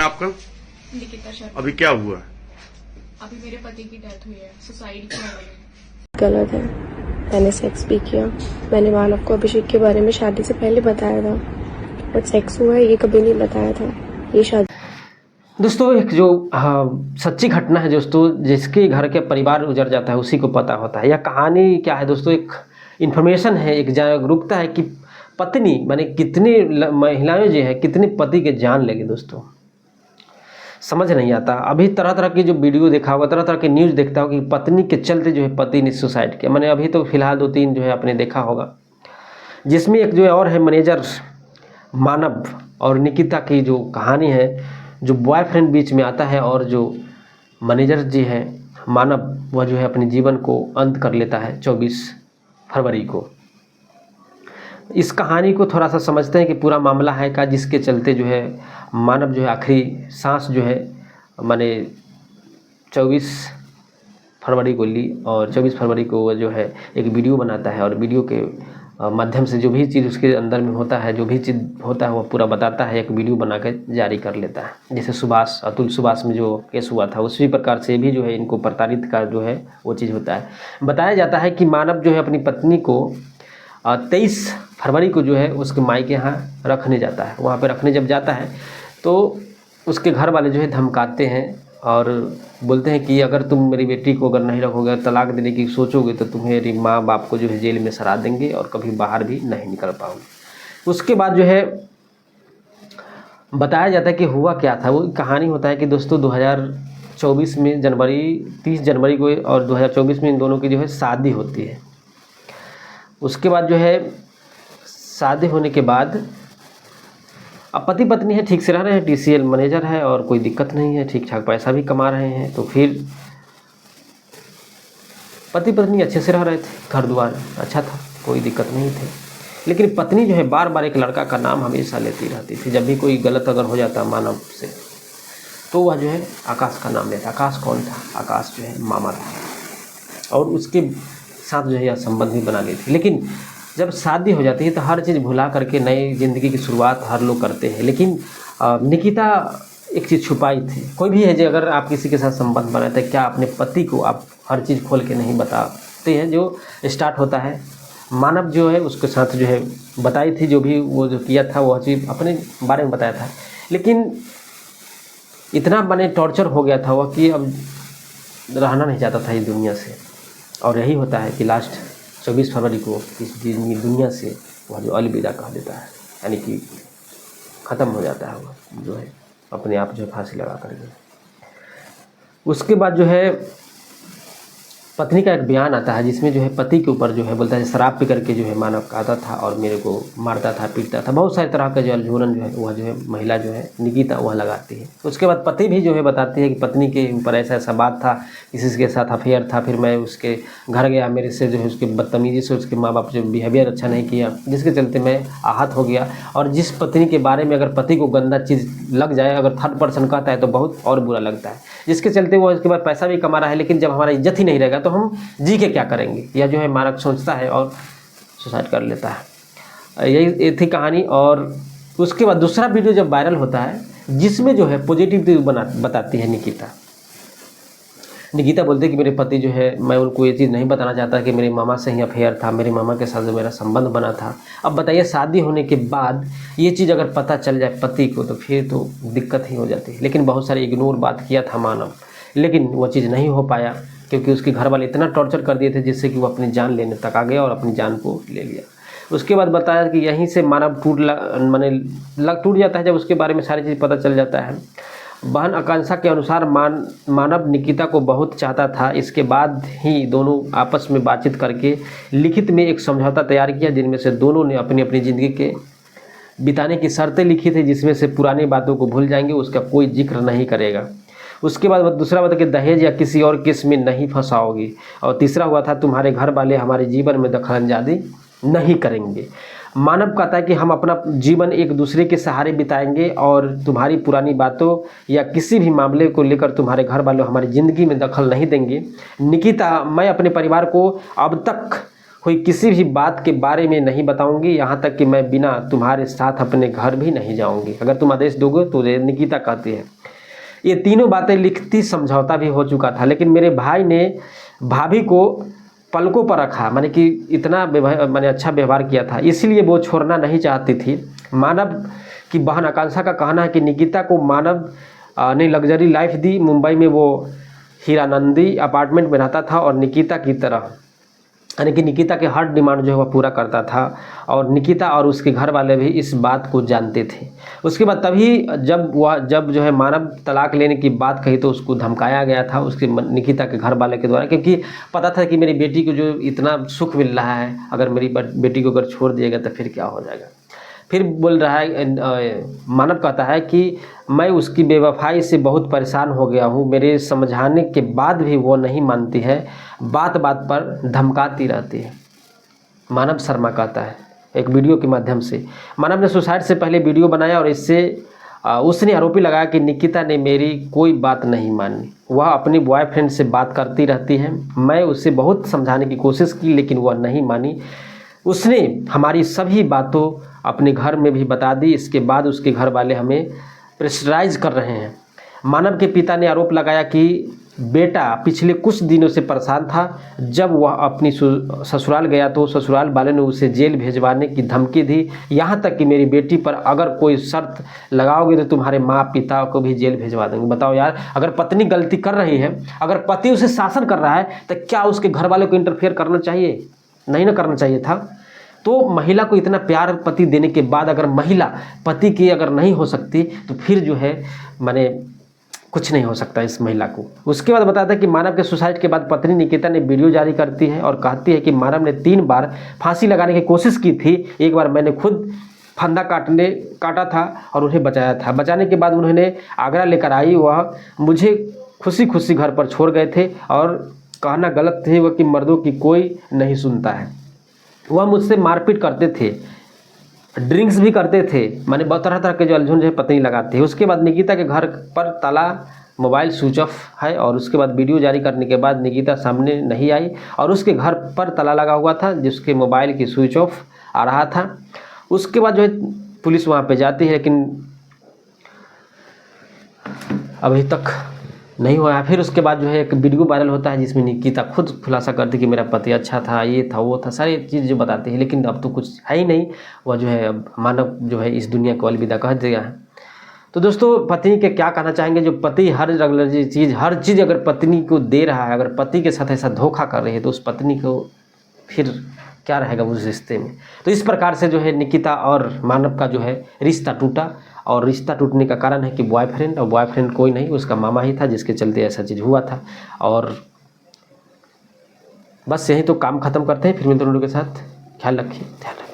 आपका निकिता शर्मा। अभी क्या हुआ? अभी मेरे पति की डेथ हुई है, सुसाइड किया उन्होंने। गलत है। मैंने सेक्स भी किया। मैंने मानव को अभिषेक के बारे में शादी से पहले बताया था, बट सेक्स हुआ है ये कभी नहीं बताया था। ये शादी दोस्तों एक जो सच्ची घटना है दोस्तों, जिसके घर के परिवार उजड़ जाता है उसी को पता होता है। यह कहानी क्या है दोस्तों, एक इन्फॉर्मेशन है, एक जागरूकता है कि पत्नी माने कितनी महिलाएं जो है कितनी पति के जान लेगी दोस्तों, समझ नहीं आता। अभी तरह तरह की जो वीडियो देखा होगा, तरह तरह के न्यूज़ देखता होगा कि पत्नी के चलते जो है पति ने सुसाइड किया। मैंने अभी तो फिलहाल 2-3 जो है आपने देखा होगा, जिसमें एक जो और है मैनेजर मानव और निकिता की जो कहानी है, जो बॉयफ्रेंड बीच में आता है और जो मैनेजर जी है मानव, वह जो है अपने जीवन को अंत कर लेता है 24 फरवरी को। इस कहानी को थोड़ा सा समझते हैं कि पूरा मामला है का, जिसके चलते जो है मानव जो है आखिरी सांस जो है माने 24 फरवरी को ली, और 24 फरवरी को वह जो है एक वीडियो बनाता है और वीडियो के माध्यम से जो भी चीज़ उसके अंदर में होता है, जो भी चीज़ होता है वो पूरा बताता है, एक वीडियो बना कर जारी कर लेता है। जैसे अतुल सुभाष में जो केस हुआ था, उसी प्रकार से भी जो है इनको प्रताड़ित का जो है वो चीज़ होता है। बताया जाता है कि मानव जो है अपनी पत्नी को 23 फरवरी को जो है उसके मायके के यहाँ रखने जाता है। वहाँ पे रखने जब जाता है तो उसके घर वाले जो है धमकाते हैं और बोलते हैं कि अगर तुम मेरी बेटी को अगर नहीं रखोगे, तलाक देने की सोचोगे तो तुम्हारी माँ बाप को जो है जेल में सड़ा देंगे और कभी बाहर भी नहीं निकल पाओगे। उसके बाद जो है बताया जाता है कि हुआ क्या था। वो कहानी होता है कि दोस्तों 2024 में 30 जनवरी को और 2024 में इन दोनों की जो है शादी होती है। उसके बाद जो है शादी होने के बाद अब पति पत्नी है, ठीक से रह रहे हैं, TCL मैनेजर है और कोई दिक्कत नहीं है, ठीक ठाक पैसा भी कमा रहे हैं। तो फिर पति पत्नी अच्छे से रह रहे थे, घर द्वार अच्छा था, कोई दिक्कत नहीं थी। लेकिन पत्नी जो है बार बार एक लड़का का नाम हमेशा लेती रहती थी। जब भी कोई गलत अगर हो जाता मानव से तो वह जो है आकाश का नाम लेता। आकाश कौन था? आकाश जो है मामा था और उसके साथ जो है यह संबंध भी बना ली थी। लेकिन जब शादी हो जाती है तो हर चीज़ भुला करके नई ज़िंदगी की शुरुआत हर लोग करते हैं। लेकिन निकिता एक चीज़ छुपाई थी। कोई भी है जो अगर आप किसी के साथ संबंध बनाते हैं, क्या अपने पति को आप हर चीज़ खोल के नहीं बताते हैं? जो स्टार्ट होता है मानव जो है उसके साथ जो है बताई थी, जो भी वो जो किया था वह चीज़ अपने बारे में बताया था। लेकिन इतना बने टॉर्चर हो गया था वह कि अब रहना नहीं चाहता था इस दुनिया से। और यही होता है कि लास्ट 24 फरवरी को इस दुनिया से वह जो अलविदा कह देता है, यानी कि ख़त्म हो जाता है वह जो है अपने आप जो है फांसी लगा करके। उसके बाद जो है पत्नी का एक बयान आता है जिसमें जो है पति के ऊपर जो है बोलता है शराब पी करके जो है मानव आता था और मेरे को मारता था, पीटता था। बहुत सारे तरह का जो अल्झोरन जो है वह जो है महिला जो है निकिता वह लगाती है। उसके बाद पति भी जो है बताती है कि पत्नी के ऊपर ऐसा ऐसा बात था, किसी के साथ अफेयर था, फिर मैं उसके घर गया, मेरे से जो है उसके बदतमीजी से उसके माँ बाप जो बिहेवियर अच्छा नहीं किया, जिसके चलते मैं आहत हो गया। और जिस पत्नी के बारे में अगर पति को गंदा चीज़ लग जाए, अगर थर्ड पर्सन कहता है तो बहुत और बुरा लगता है, जिसके चलते वो इसके बाद पैसा भी कमा रहा है, लेकिन जब हमारा इज्जत ही नहीं रहेगा तो हम जी के क्या करेंगे? यह जो है मानव सोचता है और सुसाइड कर लेता है। यही थी कहानी। और उसके बाद दूसरा वीडियो जब वायरल होता है जिसमें जो है पॉजिटिव बताती है निकिता बोलती है कि मेरे पति जो है, मैं उनको ये चीज़ नहीं बताना चाहता कि मेरे मामा से ही अफेयर था, मेरे मामा के साथ जो मेरा संबंध बना था। अब बताइए शादी होने के बाद ये चीज़ अगर पता चल जाए पति को तो फिर तो दिक्कत ही हो जाती है। लेकिन बहुत सारे इग्नोर बात किया था मानव, लेकिन वो चीज़ नहीं हो पाया क्योंकि उसके घर वाले इतना टॉर्चर कर दिए थे जिससे कि वो अपनी जान लेने तक आ गया और अपनी जान को ले लिया। उसके बाद बताया कि यहीं से मानव टूट जाता है जब उसके बारे में सारी चीज़ पता चल जाता है। बहन आकांक्षा के अनुसार मानव निकिता को बहुत चाहता था। इसके बाद ही दोनों आपस में बातचीत करके लिखित में एक समझौता तैयार किया, जिनमें से दोनों ने अपनी अपनी ज़िंदगी के बिताने की शर्तें लिखी थी, जिसमें से पुरानी बातों को भूल जाएंगे, उसका कोई जिक्र नहीं करेगा। उसके बाद दूसरा बात कि दहेज या किसी और केस में नहीं फंसाओगी। और तीसरा हुआ था तुम्हारे घर वाले हमारे जीवन में दखलंदाजी नहीं करेंगे। मानव कहता है कि हम अपना जीवन एक दूसरे के सहारे बिताएंगे और तुम्हारी पुरानी बातों या किसी भी मामले को लेकर तुम्हारे घर वाले हमारी ज़िंदगी में दखल नहीं देंगे। निकिता, मैं अपने परिवार को अब तक हुई किसी भी बात के बारे में नहीं बताऊंगी, यहाँ तक कि मैं बिना तुम्हारे साथ अपने घर भी नहीं जाऊंगी अगर तुम आदेश दोगे तो। निकिता कहती है ये तीनों बातें लिखती समझौता भी हो चुका था, लेकिन मेरे भाई ने भाभी को पलकों पर रखा, माने कि इतना मैंने अच्छा व्यवहार किया था, इसलिए वो छोड़ना नहीं चाहती थी। मानव की बहन आकांक्षा का कहना है कि निकिता को मानव ने लग्जरी लाइफ दी। मुंबई में वो हीरानंदी अपार्टमेंट में रहता था और निकिता की तरह, यानी कि निकिता के हर डिमांड जो है वह पूरा करता था और निकिता और उसके घर वाले भी इस बात को जानते थे। उसके बाद तभी जब जो है मानव तलाक लेने की बात कही तो उसको धमकाया गया था उसके निकिता के घर वाले के द्वारा, क्योंकि पता था कि मेरी बेटी को जो इतना सुख मिल रहा है, अगर मेरी बेटी को अगर छोड़ दिएगा तो फिर क्या हो जाएगा। फिर बोल रहा है, मानव कहता है कि मैं उसकी बेवफाई से बहुत परेशान हो गया हूँ, मेरे समझाने के बाद भी वो नहीं मानती है, बात बात पर धमकाती रहती है। मानव शर्मा कहता है एक वीडियो के माध्यम से। मानव ने सुसाइड से पहले वीडियो बनाया और इससे उसने आरोपी लगाया कि निकिता ने मेरी कोई बात नहीं मानी, वह अपने बॉयफ्रेंड से बात करती रहती है, मैं उसे बहुत समझाने की कोशिश की लेकिन वह नहीं मानी, उसने हमारी सभी बातों अपने घर में भी बता दी, इसके बाद उसके घर वाले हमें प्रेशराइज कर रहे हैं। मानव के पिता ने आरोप लगाया कि बेटा पिछले कुछ दिनों से परेशान था, जब वह अपनी ससुराल गया तो ससुराल वाले ने उसे जेल भेजवाने की धमकी दी, यहाँ तक कि मेरी बेटी पर अगर कोई शर्त लगाओगे तो तुम्हारे माँ पिता को भी जेल भेजवा देंगे। बताओ यार, अगर पत्नी गलती कर रही है, अगर पति उसे शासन कर रहा है तो क्या उसके घर वाले को इंटरफेयर करना चाहिए? नहीं ना करना चाहिए था। तो महिला को इतना प्यार पति देने के बाद अगर महिला पति की अगर नहीं हो सकती तो फिर जो है माने कुछ नहीं हो सकता इस महिला को। उसके बाद बताता है कि मानव के सुसाइड के बाद पत्नी निकिता ने वीडियो जारी करती है और कहती है कि मानव ने 3 बार फांसी लगाने की कोशिश की थी, एक बार मैंने खुद फंदा काटा था और उन्हें बचाया था। बचाने के बाद उन्होंने आगरा लेकर आई, वह मुझे खुशी खुशी घर पर छोड़ गए थे और कहना गलत थे वह कि मर्दों की कोई नहीं सुनता है। वह मुझसे मारपीट करते थे, ड्रिंक्स भी करते थे, माने बहुत तरह तरह के जो अलझुन जो है पत्नी लगाते हैं। उसके बाद निकिता के घर पर ताला, मोबाइल स्विच ऑफ है और उसके बाद वीडियो जारी करने के बाद निकिता सामने नहीं आई और उसके घर पर ताला लगा हुआ था जिसके मोबाइल की स्विच ऑफ आ रहा था। उसके बाद जो है पुलिस वहाँ पे जाती है लेकिन अभी तक नहीं हुआ। फिर उसके बाद जो है एक वीडियो वायरल होता है जिसमें निकिता खुद खुलासा करती कि मेरा पति अच्छा था, ये था वो था, सारी चीज़ जो बताती है, लेकिन अब तो कुछ है ही नहीं। वह जो है मानव जो है इस दुनिया को अलविदा कह दिया है। तो दोस्तों पत्नी के क्या कहना चाहेंगे? जो पति हर चीज़ अगर पत्नी को दे रहा है, अगर पति के साथ ऐसा धोखा कर रही है तो उस पत्नी को फिर क्या रहेगा उस रिश्ते में। तो इस प्रकार से जो है निकिता और मानव का जो है रिश्ता टूटा और रिश्ता टूटने का कारण है कि बॉयफ्रेंड, और बॉयफ्रेंड कोई नहीं उसका मामा ही था जिसके चलते ऐसा चीज़ हुआ था। और बस यही तो काम ख़त्म करते हैं, फिर मिलते हैं उनके साथ। ख्याल रखिए, ध्यान रखिए।